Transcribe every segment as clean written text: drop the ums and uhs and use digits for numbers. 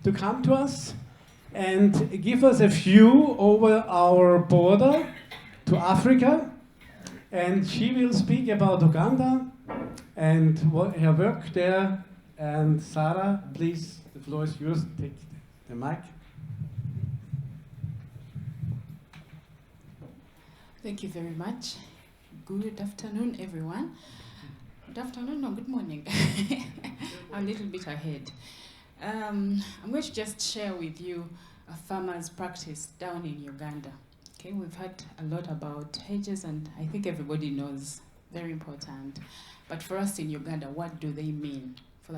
to come to us and give us a view over our border to Africa. And she will speak about Uganda and her work there. And Sara, please, the floor is yours. Take the mic. Thank you very much. Good afternoon, everyone. Good afternoon, no, good morning. I'm a little bit ahead. I'm going to just share with you a farmer's practice down in Uganda. Okay, we've heard a lot about hedges, and I think everybody knows, very important. But for us in Uganda, what do they mean for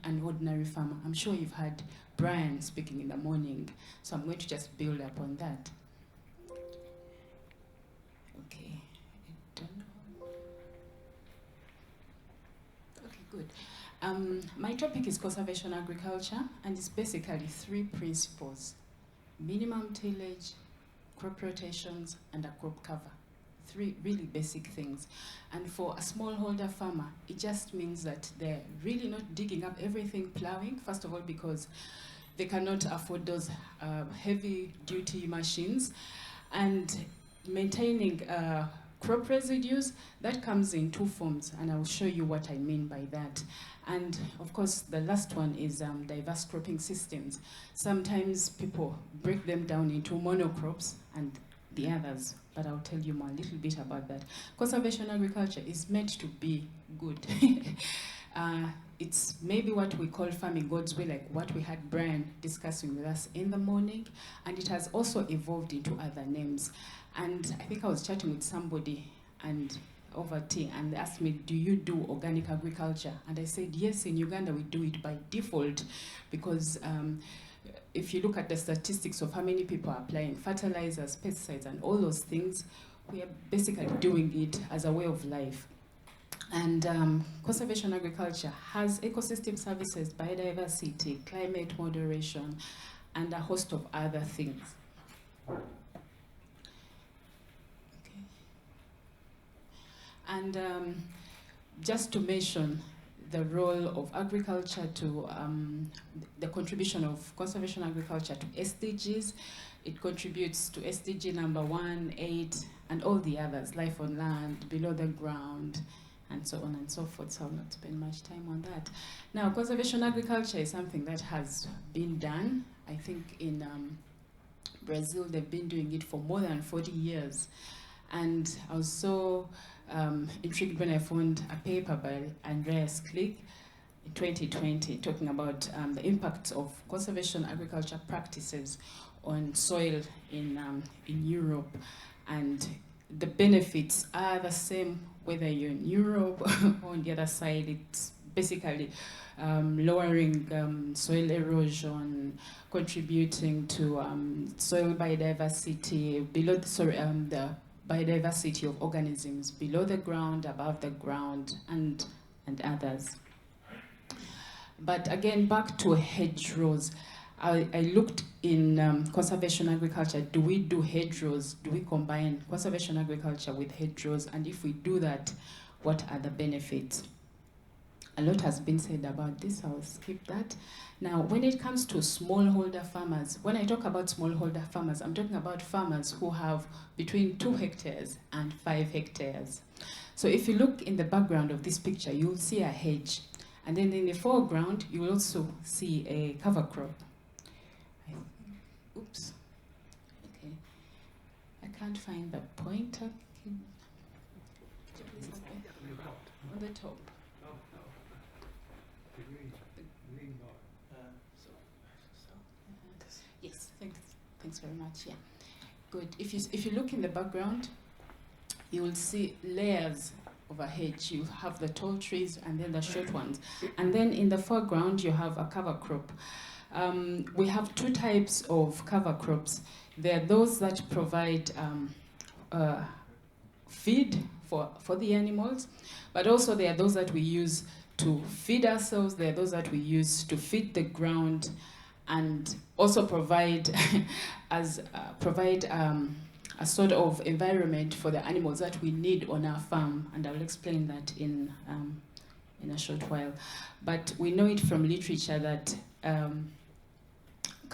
an ordinary farmer? I'm sure you've heard Brian speaking in the morning, so I'm going to just build up on that. Okay, okay, good. My topic is conservation agriculture, and it's basically 3 principles: minimum tillage, crop rotations, and a crop cover. 3 really basic things. And for a smallholder farmer, it just means that they're really not digging up everything, plowing, first of all, because they cannot afford those heavy-duty machines. And maintaining crop residues, that comes in 2 forms, and I'll show you what I mean by that. And of course, the last one is diverse cropping systems. Sometimes people break them down into monocrops and the others, but I'll tell you more a little bit about that. Conservation agriculture is meant to be good. It's maybe what we call farming God's way, like what we had Brian discussing with us in the morning, and it has also evolved into other names. And I think I was chatting with somebody and over tea, and they asked me, do you do organic agriculture? And I said, yes, in Uganda we do it by default, because if you look at the statistics of how many people are applying fertilizers, pesticides, and all those things, we are basically doing it as a way of life. And conservation agriculture has ecosystem services, biodiversity, climate moderation, and a host of other things. Okay. And just to mention the role of agriculture to the contribution of conservation agriculture to SDGs. It contributes to SDG number 1, 8, and all the others, life on land, below the ground, and so on and so forth, so I'll not spend much time on that. Now, conservation agriculture is something that has been done. I think in Brazil, they've been doing it for more than 40 years. And I was so intrigued when I found a paper by Andreas Klick in 2020 talking about the impacts of conservation agriculture practices on soil in Europe. And the benefits are the same whether you're in Europe or on the other side. It's basically lowering soil erosion, contributing to soil biodiversity, the biodiversity of organisms below the ground, above the ground, and others. But again, back to hedgerows. I looked in conservation agriculture. Do we do hedgerows? Do we combine conservation agriculture with hedgerows? And if we do that, what are the benefits? A lot has been said about this. I'll skip that. Now, when it comes to smallholder farmers, when I talk about smallholder farmers, I'm talking about farmers who have between 2 hectares and 5 hectares. So if you look in the background of this picture, you'll see a hedge. And then in the foreground, you will also see a cover crop. Oops. Okay. I can't find the pointer. On the top. Yes, thanks very much. Yeah, good. If you look in the background, you will see layers of a hedge. You have the tall trees and then the short ones, and then in the foreground you have a cover crop. We have 2 types of cover crops. There are those that provide feed for the animals, but also there are those that we use to feed ourselves. There are those that we use to feed the ground, and also provide a sort of environment for the animals that we need on our farm, and I'll explain that in a short while. But we know it from literature that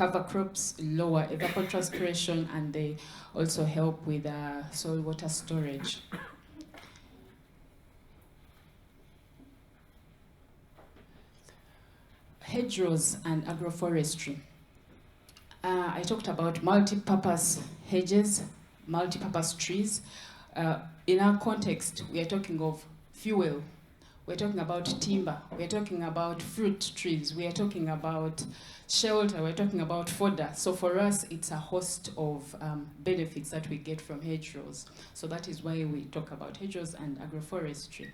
cover crops, lower evapotranspiration, and they also help with soil water storage. Hedgerows and agroforestry. I talked about multi-purpose hedges, multi-purpose trees. In our context, we are talking of fuel. We're talking about timber. We're talking about fruit trees. We are talking about shelter. We're talking about fodder. So for us, it's a host of benefits that we get from hedgerows. So that is why we talk about hedgerows and agroforestry.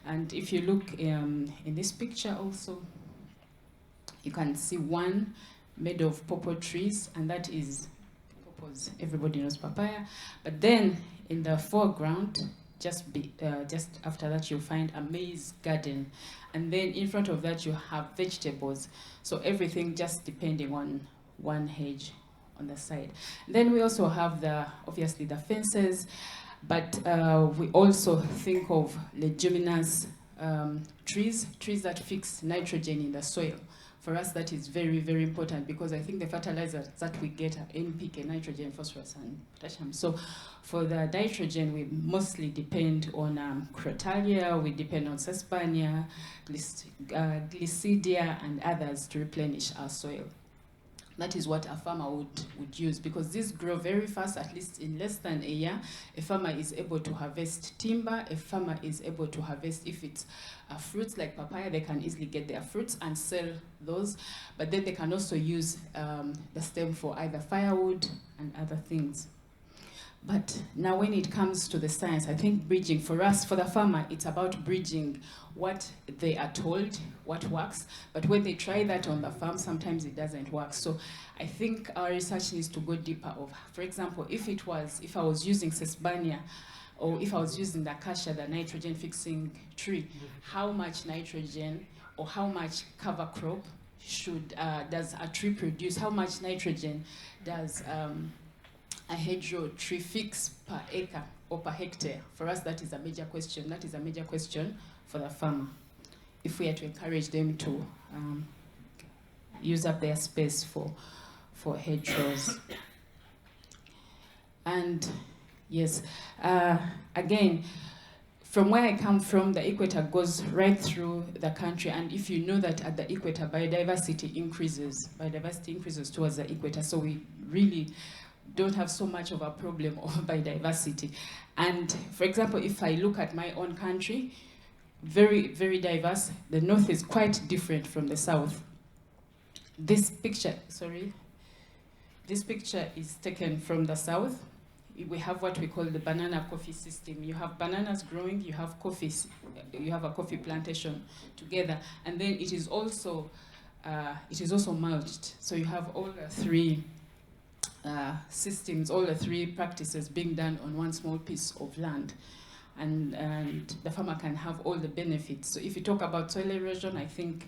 And if you look in this picture also, you can see one made of pawpaw trees, and that is pawpaws. Everybody knows papaya. But then in the foreground, just after that, you'll find a maize garden. And then in front of that, you have vegetables. So everything just depending on one hedge on the side. Then we also have obviously the fences, but we also think of leguminous trees that fix nitrogen in the soil. For us, that is very, very important because I think the fertilizers that we get are NPK, nitrogen, phosphorus, and potassium. So for the nitrogen, we mostly depend on Crotalia, we depend on Sesbania, Glycidia, and others to replenish our soil. That is what a farmer would use because these grow very fast, at least in less than a year. A farmer is able to harvest timber. A farmer is able to harvest, if it's fruits like papaya, they can easily get their fruits and sell those. But then they can also use the stem for either firewood and other things. But now when it comes to the science, I think bridging for us, for the farmer, it's about bridging what they are told, what works. But when they try that on the farm, sometimes it doesn't work. So I think our research needs to go deeper. For example, if I was using Sesbania, or if I was using the acacia, the nitrogen fixing tree, how much nitrogen or how much cover crop does a tree produce? How much nitrogen does a hedgerow tree fix per acre or per hectare? For us, that is a major question. That is a major question for the farmer. If we are to encourage them to use up their space for hedgerows. And yes, again, from where I come from, the equator goes right through the country, and if you know that at the equator, biodiversity increases towards the equator, so we really don't have so much of a problem of biodiversity. And for example, if I look at my own country, very, very diverse. The north is quite different from the south. This picture is taken from the south. We have what we call the banana coffee system. You have bananas growing, you have a coffee plantation together, and then it is also mulched. So you have all the three systems, all the three practices being done on one small piece of land. And the farmer can have all the benefits. So if you talk about soil erosion, I think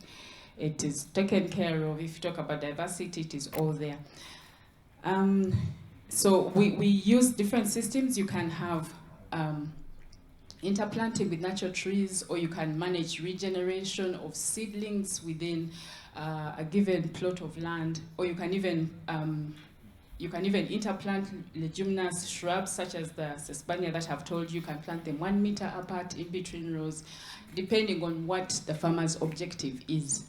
it is taken care of. If you talk about diversity, it is all there. So we use different systems. You can have interplanting with natural trees, or you can manage regeneration of seedlings within a given plot of land, or you can even interplant leguminous shrubs such as the Sesbania that I've told you. You can plant them 1 meter apart in between rows, depending on what the farmer's objective is.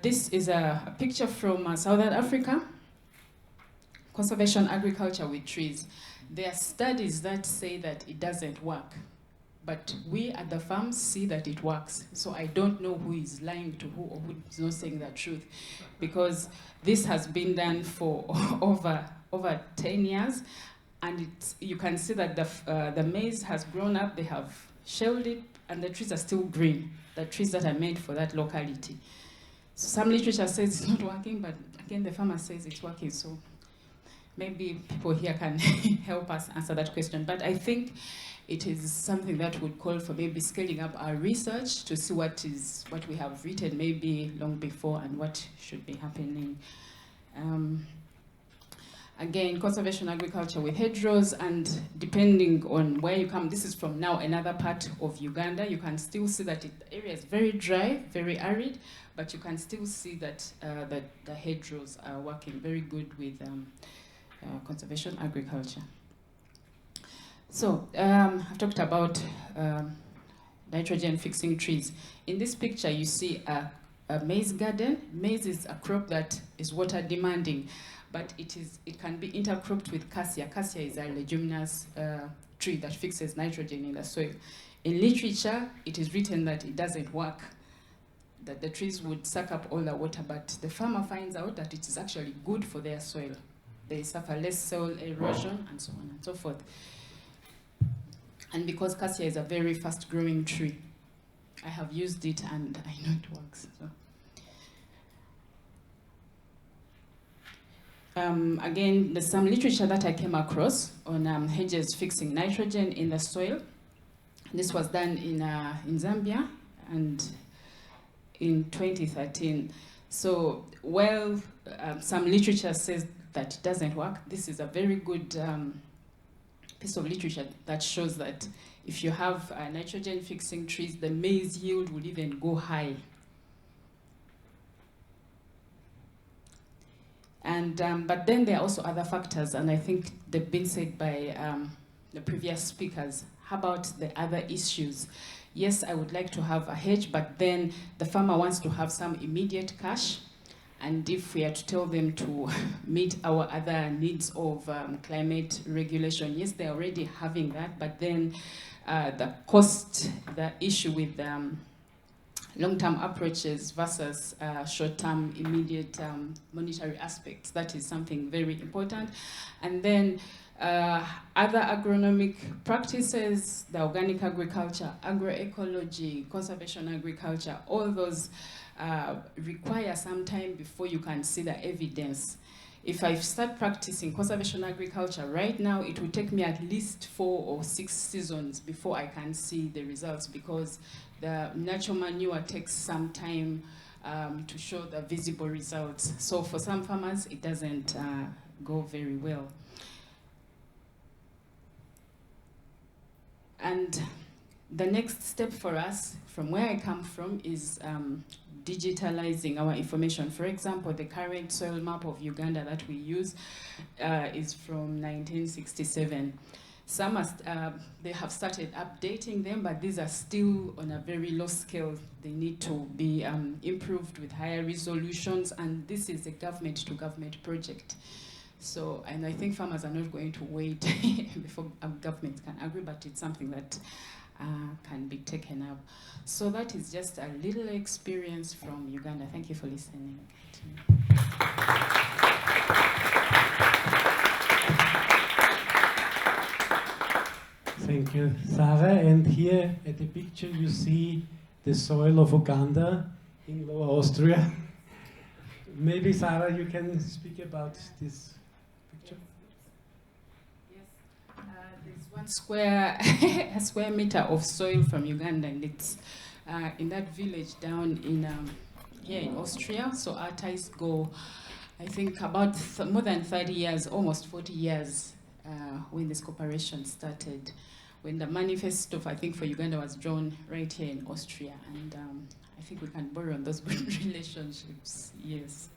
This is a picture from Southern Africa, conservation agriculture with trees. There are studies that say that it doesn't work, but we at the farm see that it works. So I don't know who is lying to who or who is not saying the truth, because this has been done for over 10 years, and you can see that the maize has grown up, they have shelled it, and the trees are still green, the trees that are made for that locality. So some literature says it's not working, but again, the farmer says it's working. So maybe people here can help us answer that question. But I think it is something that would call for maybe scaling up our research to see what we have written maybe long before and what should be happening. Again, conservation agriculture with hedgerows, and depending on where you come, this is from now another part of Uganda, you can still see that the area is very dry, very arid, but you can still see that, that the hedgerows are working very good with conservation agriculture. So, I've talked about nitrogen fixing trees. In this picture, you see a maize garden. Maize is a crop that is water demanding, but it can be intercropped with cassia. Cassia is a leguminous tree that fixes nitrogen in the soil. In literature, it is written that it doesn't work, that the trees would suck up all the water, but the farmer finds out that it is actually good for their soil. They suffer less soil erosion and so on and so forth. And because cassia is a very fast-growing tree, I have used it and I know it works. So. Again, there's some literature that I came across on hedges fixing nitrogen in the soil. This was done in Zambia and in 2013. So, while some literature says that it doesn't work, this is a very good piece of literature that shows that if you have nitrogen fixing trees, the maize yield will even go high. And, but then there are also other factors, and I think they've been said by the previous speakers. How about the other issues? Yes, I would like to have a hedge, but then the farmer wants to have some immediate cash. And if we are to tell them to meet our other needs of climate regulation, yes, they're already having that, but then the cost, the issue with long-term approaches versus short-term, immediate monetary aspects. That is something very important. And then other agronomic practices, the organic agriculture, agroecology, conservation agriculture, all those require some time before you can see the evidence. If I start practicing conservation agriculture right now, it will take me at least 4 or 6 seasons before I can see the results, because the natural manure takes some time to show the visible results. So for some farmers, it doesn't go very well. And the next step for us, from where I come from, is digitalizing our information. For example, the current soil map of Uganda that we use is from 1967. Some they have started updating them, but these are still on a very low scale. They need to be improved with higher resolutions, and this is a government-to-government project. So, and I think farmers are not going to wait before governments can agree, but it's something that can be taken up. So that is just a little experience from Uganda. Thank you for listening to me. Thank you, Sara. And here at the picture you see the soil of Uganda in Lower Austria. Maybe, Sara, you can speak about this picture. Yes, there's one a square meter of soil from Uganda, and it's in that village down in here in Austria. So our ties go, I think, about more than 30 years, almost 40 years, when this cooperation started. When the manifesto, I think, for Uganda was drawn right here in Austria, and I think we can borrow on those good relationships. Yes.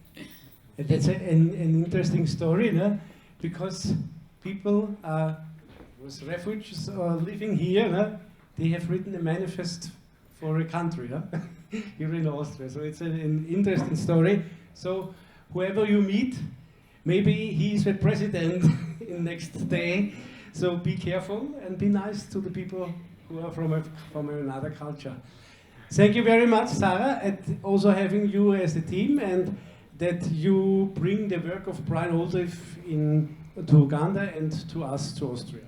That's an interesting story, no? Because people with refugees living here, no? They have written a manifest for a country, no? Here in Austria. So it's an interesting story. So whoever you meet, maybe he's the president in next day. So be careful and be nice to the people who are from another culture. Thank you very much, Sara, and also having you as a team, and that you bring the work of Brian Olsef to Uganda and to us, to Austria.